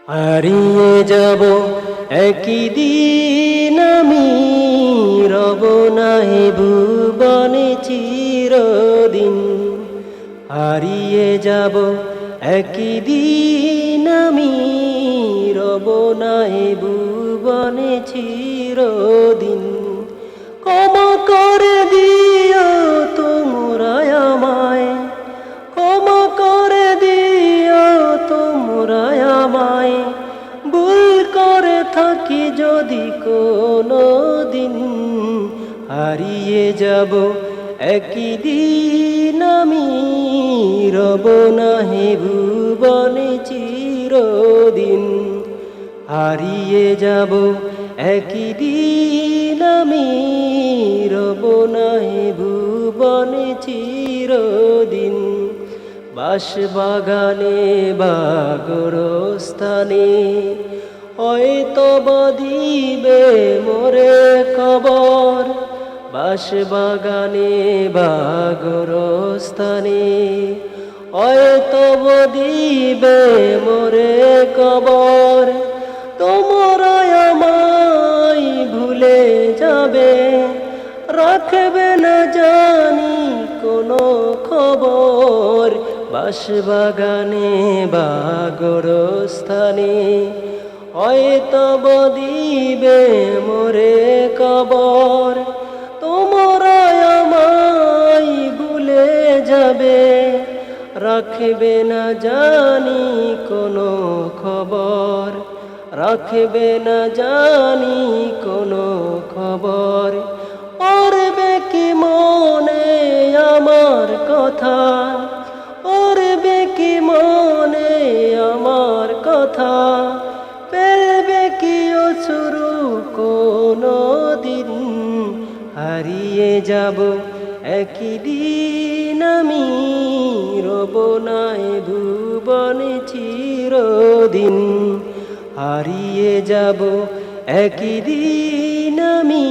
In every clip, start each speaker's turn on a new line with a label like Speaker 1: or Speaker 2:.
Speaker 1: হারিয়ে যাব একই দিন আমি, রব নাহি ভুবনে চিরদিন। হারিয়ে যাব একই দিন আমি, রব নাহি ভুবনে চিরদিন। ক্ষমা করে দিও তোমরা আমায়, ক্ষমা করে দিও তোমরা আমায়, ভুল করে থাকি যদি কোনো দিন। হারিয়ে যাব একই দিন আমি, রব নাহি ভুবনে চিরদিন। হারিয়ে যাব একই দিন আমি, রব নাহি ভুবনে চিরদিন। বাঁশবাগানে বা গোরস্থানে হয়তো বা দিবে মোরে খবর। বাঁশবাগানে বা গোরস্থানে হয়তো বা দিবে মোরে খবর। তোমরা আমায় ভুলে যাবে, রাখবে না জানি কোনো খবর। বাঁশবাগানে বা গোরস্থানে হয়তো বা দিবে মোরে খবর। তোমরা আমায় ভুলে যাবে, রাখবে না জানি কোনো খবর, রাখবে না জানি কোনো খবর। পড়বে কি মনে আমার কথা, পড়বে কি মনে আমার কথা, ফেলবে কি অশ্রু কোনো দিন। হারিয়ে যাব একই দিন আমি, রব নাহি ভুবনে চিরদিন। হারিয়ে যাব একই দিন আমি,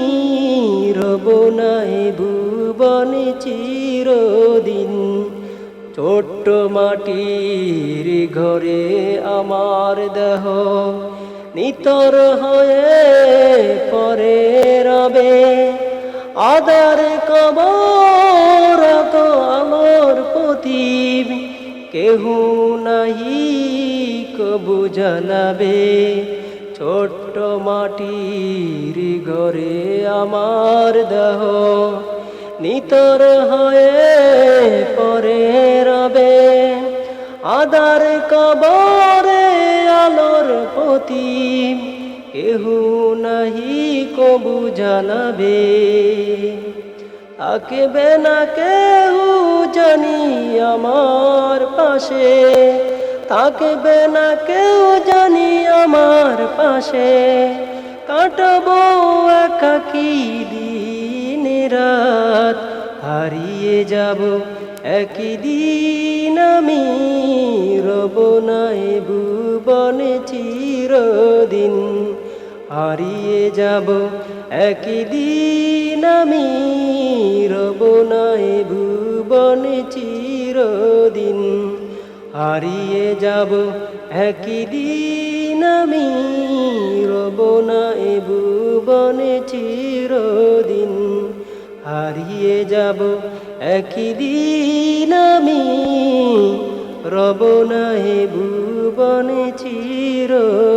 Speaker 1: রব নাহি ভুবনে চিরদিন। ছোট্ট মাটির ঘরে আমার দেহ নিতর হয়ে পরে রবে। আদার কবর তো আলোর প্রদীপ, কেহ নাহি কবু জ্বালাবে। ছোট্ট মাটির ঘরে আমার দেহ নিতর হয়ে পরে রবে। আদার কবরে আলোর প্রদীপ, কেহ নাহি কবু জ্বালাবে। থাকবে না কেহ জানি আমার পাশে, থাকবে না কেউ জানি আমার পাশে। কাটবো একাকী দিন রাত, হারিয়ে যাব একই দিন আমি, রব নাহি ভুবনে চিরদিন। হারিয়ে যাব একই দিন আমি, রব নাহি ভুবনে চিরদিন। হারিয়ে যাব একই দিন আমি, রব নাহি ভুবনে চিরদিন। হারিয়ে যাব একই দিন আমি, রব নাহি ভুবনে চিরদিন।